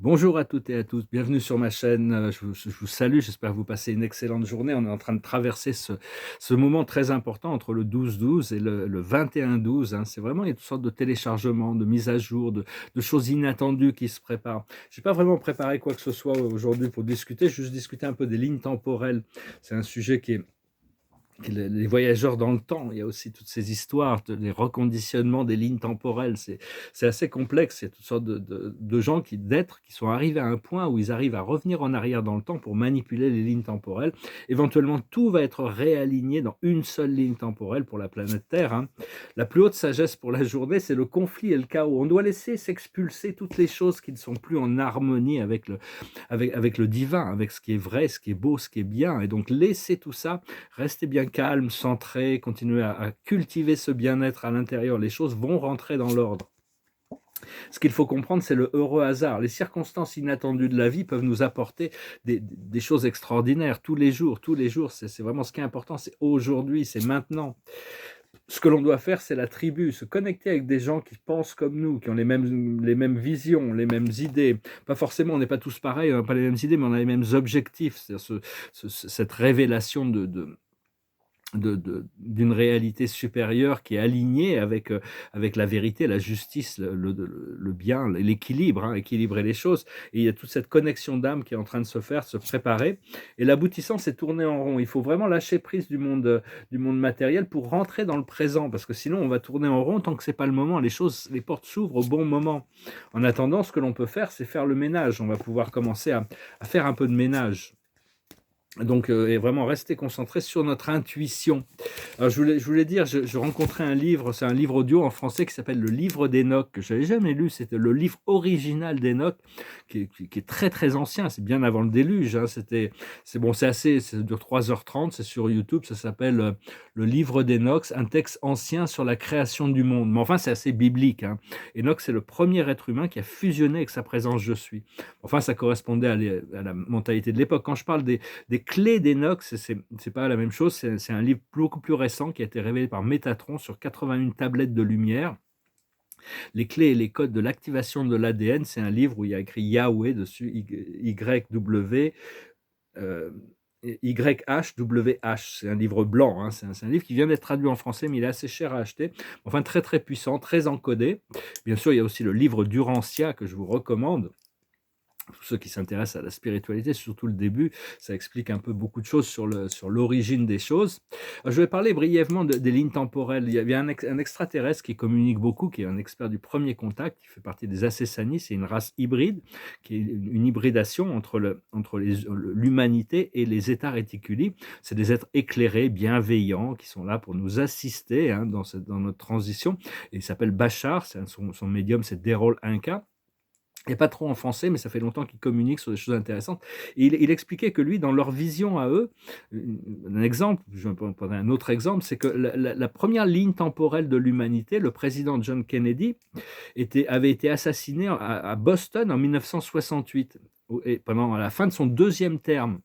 Bonjour à toutes et à tous, bienvenue sur ma chaîne. Je vous salue, j'espère que vous passez une excellente journée. On est en train de traverser ce moment très important entre le 12-12 et le 21-12, hein. C'est vraiment une sorte de téléchargement, de mise à jour, de choses inattendues qui se préparent. Je n'ai pas vraiment préparé quoi que ce soit aujourd'hui pour discuter, juste discuter un peu des lignes temporelles. C'est un sujet qui est les voyageurs dans le temps. Il y a aussi toutes ces histoires, les reconditionnements des lignes temporelles. C'est assez complexe. Il y a toutes sortes de gens, d'êtres qui sont arrivés à un point où ils arrivent à revenir en arrière dans le temps pour manipuler les lignes temporelles. Éventuellement, tout va être réaligné dans une seule ligne temporelle pour la planète Terre, hein. La plus haute sagesse pour la journée, c'est le conflit et le chaos. On doit laisser s'expulser toutes les choses qui ne sont plus en harmonie avec le divin, avec ce qui est vrai, ce qui est beau, ce qui est bien. Et donc, laissez tout ça, restez bien calme, centré, continuez à cultiver ce bien-être à l'intérieur. Les choses vont rentrer dans l'ordre. Ce qu'il faut comprendre, c'est le heureux hasard. Les circonstances inattendues de la vie peuvent nous apporter des choses extraordinaires tous les jours, tous les jours. C'est vraiment ce qui est important, c'est aujourd'hui, c'est maintenant. Ce que l'on doit faire, c'est la tribu, se connecter avec des gens qui pensent comme nous, qui ont les mêmes visions, les mêmes idées. Pas forcément, on n'est pas tous pareils, on n'a pas les mêmes idées, mais on a les mêmes objectifs. C'est-à-dire cette révélation d'une réalité supérieure qui est alignée avec la vérité, la justice, le bien, l'équilibre, hein, équilibrer les choses. Et il y a toute cette connexion d'âme qui est en train de se faire, de se préparer. Et l'aboutissant, c'est tourner en rond. Il faut vraiment lâcher prise du monde matériel pour rentrer dans le présent, parce que sinon, on va tourner en rond tant que c'est pas le moment. Les portes s'ouvrent au bon moment. En attendant, ce que l'on peut faire, c'est faire le ménage. On va pouvoir commencer à faire un peu de ménage. Donc, et vraiment rester concentré sur notre intuition. Alors je voulais dire, je rencontrais un livre, c'est un livre audio en français qui s'appelle Le Livre d'Enoch, que je n'avais jamais lu. C'était le livre original d'Enoch, qui est très très ancien, c'est bien avant le déluge, hein. Ça dure 3h30, c'est sur YouTube, ça s'appelle Le Livre d'Enoch, un texte ancien sur la création du monde. Mais enfin, c'est assez biblique, hein. Enoch, c'est le premier être humain qui a fusionné avec sa présence je suis. Enfin, ça correspondait à la mentalité de l'époque. Quand je parle des clés d'Enoch, c'est pas la même chose, c'est un livre beaucoup plus récent qui a été révélé par Métatron sur 81 tablettes de lumière. Les clés et les codes de l'activation de l'ADN, c'est un livre où il y a écrit Yahweh dessus, YW, euh, YHWH. C'est un livre blanc, hein. C'est un livre qui vient d'être traduit en français, mais il est assez cher à acheter. Enfin, très très puissant, très encodé. Bien sûr, il y a aussi le livre d'Urantia que je vous recommande. Tous ceux qui s'intéressent à la spiritualité, surtout le début, ça explique un peu beaucoup de choses sur l'origine des choses. Je vais parler brièvement des lignes temporelles. Il y a un extraterrestre qui communique beaucoup, qui est un expert du premier contact, qui fait partie des Acessani. C'est une race hybride, qui est une hybridation entre l'humanité et les États réticuli. C'est des êtres éclairés, bienveillants, qui sont là pour nous assister, hein, dans notre transition. Et il s'appelle Bachar, son médium, c'est Derol Inca. Il n'y a pas trop en français, mais ça fait longtemps qu'il communique sur des choses intéressantes. Et il expliquait que lui, dans leur vision à eux, un exemple, je vais prendre un autre exemple, c'est que la première ligne temporelle de l'humanité, le président John Kennedy, avait été assassiné à Boston en 1968, et pendant la fin de son deuxième terme,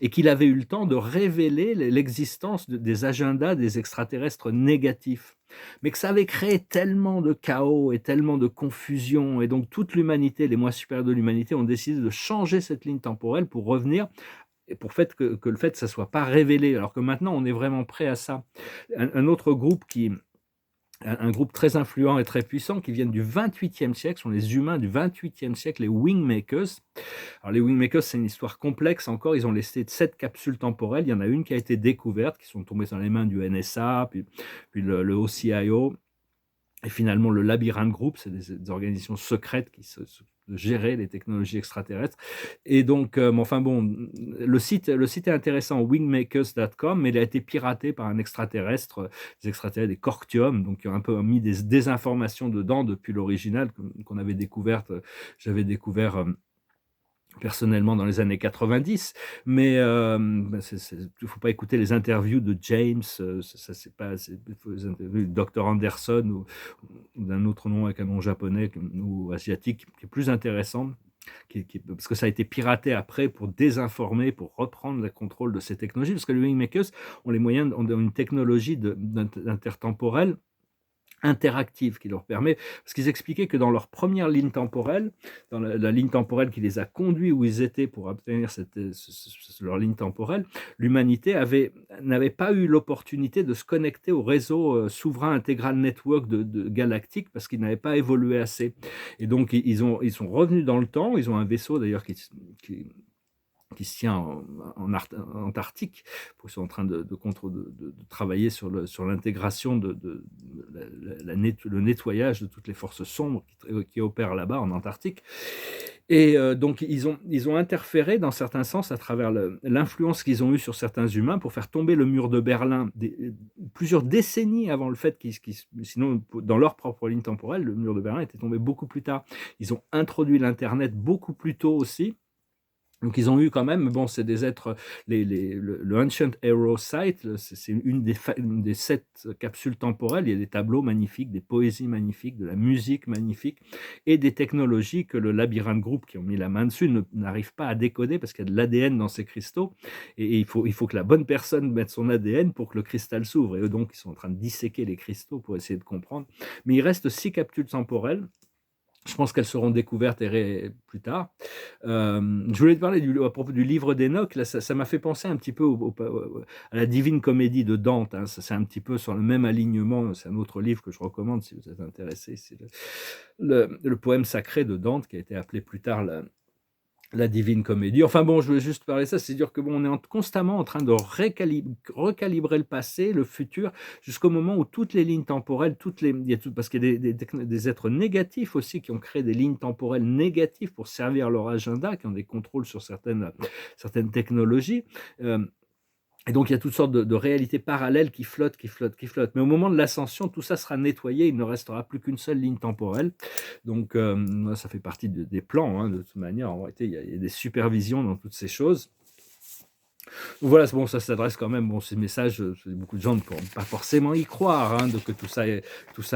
et qu'il avait eu le temps de révéler l'existence des agendas des extraterrestres négatifs. Mais que ça avait créé tellement de chaos et tellement de confusion, et donc toute l'humanité, les mois supérieurs de l'humanité, ont décidé de changer cette ligne temporelle pour revenir, et pour que le fait que ça ne soit pas révélé, alors que maintenant on est vraiment prêt à ça. Un autre groupe un groupe très influent et très puissant qui viennent du 28e siècle, sont les humains du 28e siècle, les Wingmakers. Alors les Wingmakers, c'est une histoire complexe encore. Ils ont laissé 7 capsules temporelles. Il y en a une qui a été découverte, qui sont tombées dans les mains du NSA, puis le OCIO, et finalement le Labyrinth Group. C'est des organisations secrètes qui de gérer les technologies extraterrestres. Et donc, enfin bon, le site est intéressant, wingmakers.com, mais il a été piraté par un extraterrestre, des extraterrestres, des Cortium, donc qui ont un peu mis des désinformations dedans depuis l'original qu'on avait découverte. J'avais découvert personnellement dans les années 90, mais il faut pas écouter les interviews de James, ça c'est pas, les interviews de Dr Anderson ou d'un autre nom avec un nom japonais ou asiatique qui est plus intéressant, parce que ça a été piraté après pour désinformer, pour reprendre le contrôle de ces technologies, parce que les Wingmakers ont les moyens, ont une technologie d'intertemporel interactive qui leur permet, parce qu'ils expliquaient que dans leur première ligne temporelle, dans la ligne temporelle qui les a conduits où ils étaient pour obtenir leur ligne temporelle, l'humanité n'avait pas eu l'opportunité de se connecter au réseau souverain intégral network de galactique parce qu'ils n'avaient pas évolué assez. Et donc ils sont revenus dans le temps, ils ont un vaisseau d'ailleurs qui se tient en Antarctique. Ils sont en train de travailler sur l'intégration le nettoyage de toutes les forces sombres qui opèrent là-bas en Antarctique. Et donc, ils ont interféré dans certains sens à travers l'influence qu'ils ont eue sur certains humains pour faire tomber le mur de Berlin plusieurs décennies avant le fait sinon, dans leur propre ligne temporelle, le mur de Berlin était tombé beaucoup plus tard. Ils ont introduit l'Internet beaucoup plus tôt aussi. Donc ils ont eu quand même, bon, c'est des êtres, le Ancient Hero Site, c'est une des 7 capsules temporelles. Il y a des tableaux magnifiques, des poésies magnifiques, de la musique magnifique et des technologies que le Labyrinthe Group, qui ont mis la main dessus, n'arrive pas à décoder parce qu'il y a de l'ADN dans ces cristaux et il faut que la bonne personne mette son ADN pour que le cristal s'ouvre. Et eux, donc, ils sont en train de disséquer les cristaux pour essayer de comprendre. Mais il reste 6 capsules temporelles. Je pense qu'elles seront découvertes plus tard. Je voulais te parler à propos du livre d'Enoch. Là, ça m'a fait penser un petit peu à la Divine Comédie de Dante. Hein. C'est un petit peu sur le même alignement. C'est un autre livre que je recommande si vous êtes intéressé. C'est le poème sacré de Dante qui a été appelé plus tard la Divine Comédie. Enfin bon, je veux juste parler de ça, c'est dire que bon, on est constamment en train de recalibrer le passé, le futur, jusqu'au moment où toutes les lignes temporelles, parce qu'il y a des êtres négatifs aussi qui ont créé des lignes temporelles négatives pour servir leur agenda, qui ont des contrôles sur certaines technologies. Et donc, il y a toutes sortes de réalités parallèles qui flottent. Mais au moment de l'ascension, tout ça sera nettoyé. Il ne restera plus qu'une seule ligne temporelle. Donc, ça fait partie des plans, hein, de toute manière. En réalité, il y a des supervisions dans toutes ces choses. Donc, voilà, bon, ça s'adresse quand même. Bon, ces messages, beaucoup de gens ne pourront pas forcément y croire, hein, que tout ça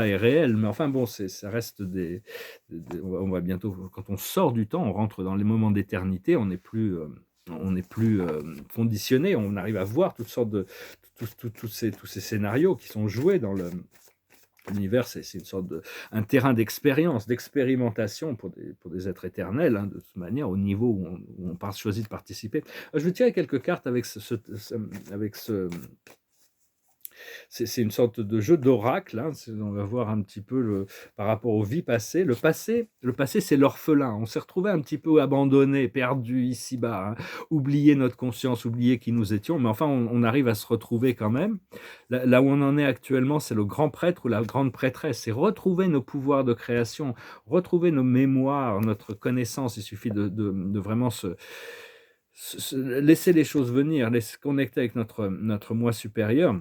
est réel. Mais enfin, bon, ça reste on va bientôt, quand on sort du temps, on rentre dans les moments d'éternité. On n'est plus conditionné, on arrive à voir toutes sortes tous ces scénarios qui sont joués dans l'univers. C'est une sorte un terrain d'expérimentation pour des êtres éternels, hein, de toute manière, au niveau où on choisit de participer. Je vais tirer quelques cartes avec c'est une sorte de jeu d'oracle, hein. On va voir un petit peu par rapport aux vies passées. Le passé, c'est l'orphelin. On s'est retrouvé un petit peu abandonné, perdu ici-bas, hein, oublié notre conscience, oublié qui nous étions, mais enfin, on arrive à se retrouver quand même. Là où on en est actuellement, c'est le grand prêtre ou la grande prêtresse. C'est retrouver nos pouvoirs de création, retrouver nos mémoires, notre connaissance. Il suffit de vraiment laisser les choses venir, laisser connecter avec notre moi supérieur.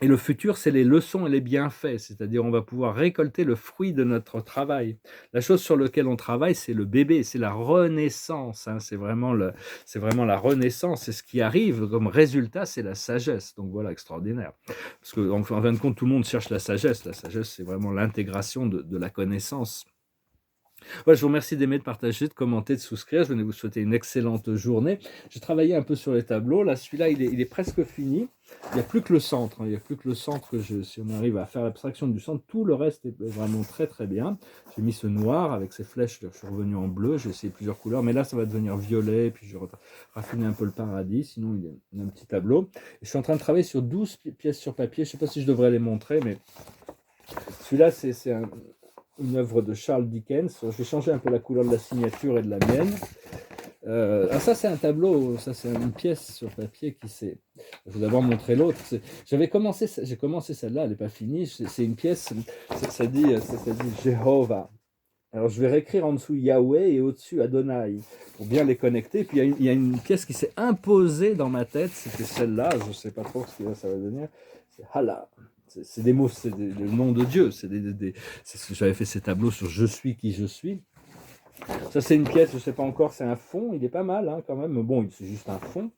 Et le futur, c'est les leçons et les bienfaits, c'est-à-dire on va pouvoir récolter le fruit de notre travail. La chose sur laquelle on travaille, c'est le bébé, c'est la renaissance, hein, c'est vraiment la renaissance, et ce qui arrive comme résultat, c'est la sagesse. Donc voilà, extraordinaire. Parce qu'en fin de compte, tout le monde cherche la sagesse. La sagesse, c'est vraiment l'intégration de la connaissance. Ouais, je vous remercie d'aimer, de partager, de commenter, de souscrire. Je venais vous souhaiter une excellente journée. J'ai travaillé un peu sur les tableaux. Là, celui-là, il est presque fini. Il n'y a plus que le centre. Il n'y a plus que le centre si on arrive à faire l'abstraction du centre, tout le reste est vraiment très très bien. J'ai mis ce noir avec ces flèches. Je suis revenu en bleu. J'ai essayé plusieurs couleurs. Mais là, ça va devenir violet. Puis je vais raffiner un peu le paradis. Sinon, il y a un petit tableau. Et je suis en train de travailler sur 12 pièces sur papier. Je ne sais pas si je devrais les montrer, mais celui-là, c'est une œuvre de Charles Dickens. Je vais changer un peu la couleur de la signature et de la mienne. Ça, c'est un tableau, ça, c'est une pièce sur papier Je vais d'abord montrer l'autre. J'ai commencé celle-là, elle n'est pas finie. C'est une pièce, ça dit Jéhovah. Alors, je vais réécrire en dessous Yahweh et au-dessus Adonai pour bien les connecter. Puis, il y a une pièce qui s'est imposée dans ma tête, c'était celle-là. Je ne sais pas trop ce que ça va devenir. C'est Allah. C'est des mots, c'est le nom de Dieu. J'avais fait ces tableaux sur Je suis qui je suis. Ça, c'est une pièce, je ne sais pas encore, c'est un fond. Il est pas mal, hein, quand même. Mais bon, c'est juste un fond.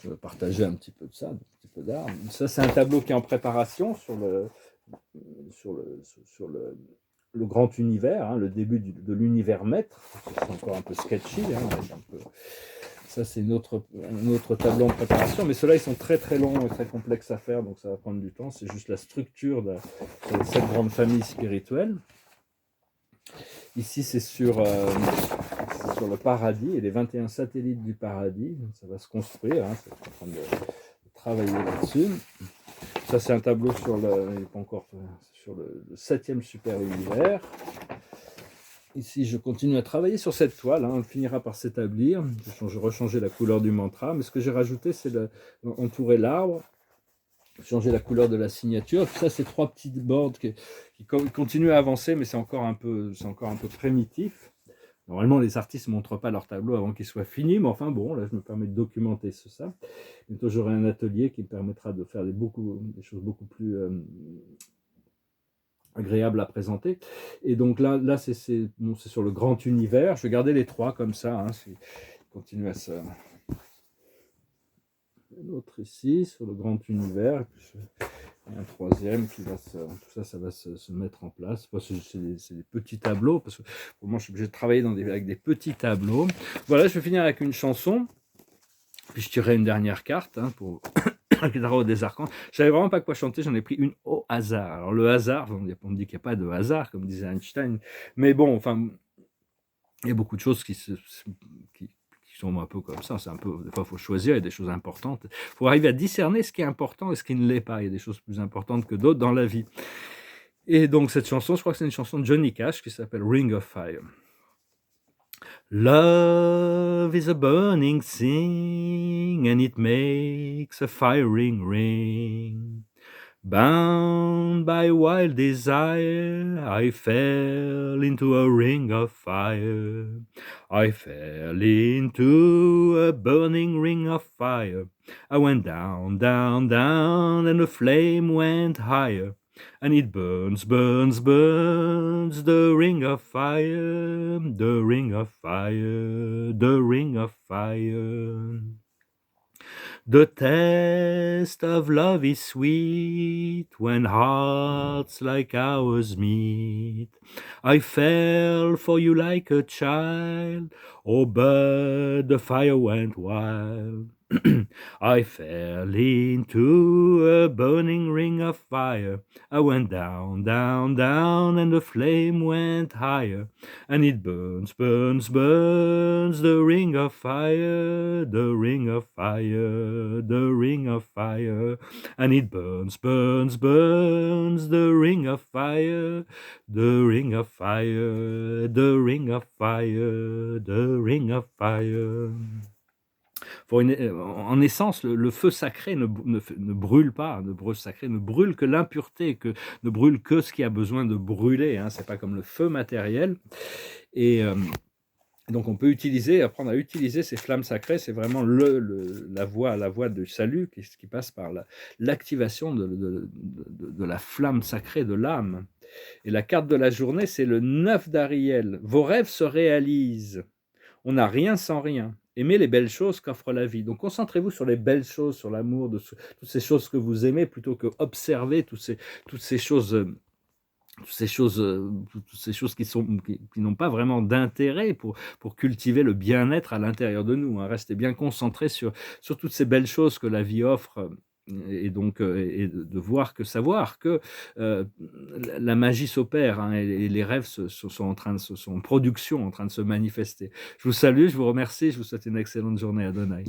Je vais partager un petit peu de ça, un petit peu d'art. Ça, c'est un tableau qui est en préparation sur le grand univers, hein, le début de l'univers maître. C'est encore un peu sketchy, hein, Ça, c'est un autre tableau en préparation, mais ceux-là, ils sont très très longs et très complexes à faire, donc ça va prendre du temps. C'est juste la structure de cette grande famille spirituelle. Ici, c'est sur le paradis et les 21 satellites du paradis. Ça va se construire, hein, c'est en train de travailler là-dessus. Ça, c'est un tableau sur le 7e super univers. Ici, je continue à travailler sur cette toile, hein, on finira par s'établir. Je rechanger la couleur du mantra, mais ce que j'ai rajouté, c'est entourer l'arbre, changer la couleur de la signature. Puis ça, c'est 3 petites bordes qui continuent à avancer, mais c'est encore un peu primitif. Normalement, les artistes ne montrent pas leur tableau avant qu'il soit fini, mais enfin bon, là, je me permets de documenter ça. Bientôt, j'aurai un atelier qui me permettra de faire des choses beaucoup plus agréables à présenter. Et donc là c'est sur le grand univers. Je vais garder les 3 comme ça. Hein, continue à se... L'autre ici, sur le grand univers. Et puis un 3e qui va tout ça va se mettre en place. C'est des petits tableaux, parce que pour moi, je suis obligé de travailler avec des petits tableaux. Voilà, je vais finir avec une chanson. Puis je tirerai une dernière carte, hein, pour le tarot des archanges. Je savais vraiment pas quoi chanter, j'en ai pris une au hasard. Alors le hasard, on me dit qu'il n'y a pas de hasard, comme disait Einstein. Mais bon, enfin, il y a beaucoup de choses qui sont un peu comme ça. C'est un peu, des fois, il faut choisir, il y a des choses importantes. Il faut arriver à discerner ce qui est important et ce qui ne l'est pas. Il y a des choses plus importantes que d'autres dans la vie. Et donc cette chanson, je crois que c'est une chanson de Johnny Cash qui s'appelle Ring of Fire. Love is a burning thing, and it makes a firing ring. Bound by wild desire, I fell into a ring of fire. I fell into a burning ring of fire. I went down, down, down, and the flame went higher. And it burns, burns, burns, the ring of fire, the ring of fire, the ring of fire. The taste of love is sweet when hearts like ours meet. I fell for you like a child, oh, but the fire went wild. I fell into a burning ring of fire. I went down, down, down, and the flame went higher. And it burns, burns, burns, the ring of fire, the ring of fire, the ring of fire. And it burns, burns, burns, the ring of fire, the ring of fire, the ring of fire, the ring of fire. En essence, le feu sacré ne brûle pas, le feu sacré ne brûle que l'impureté, ne brûle que ce qui a besoin de brûler. Hein, c'est pas comme le feu matériel. Et donc on peut apprendre à utiliser ces flammes sacrées. C'est vraiment la voie du salut qui passe par l'activation de la flamme sacrée de l'âme. Et la carte de la journée, c'est le 9 d'Ariel. Vos rêves se réalisent. On n'a rien sans rien. Aimez les belles choses qu'offre la vie. Donc concentrez-vous sur les belles choses, sur l'amour, toutes ces choses que vous aimez, plutôt que observer toutes ces choses qui n'ont pas vraiment d'intérêt pour cultiver le bien-être à l'intérieur de nous. Hein. Restez bien concentrés sur toutes ces belles choses que la vie offre. Et donc et de savoir que la magie s'opère, hein, et les rêves sont en production, en train de se manifester. Je vous salue, je vous remercie, je vous souhaite une excellente journée. Adonai.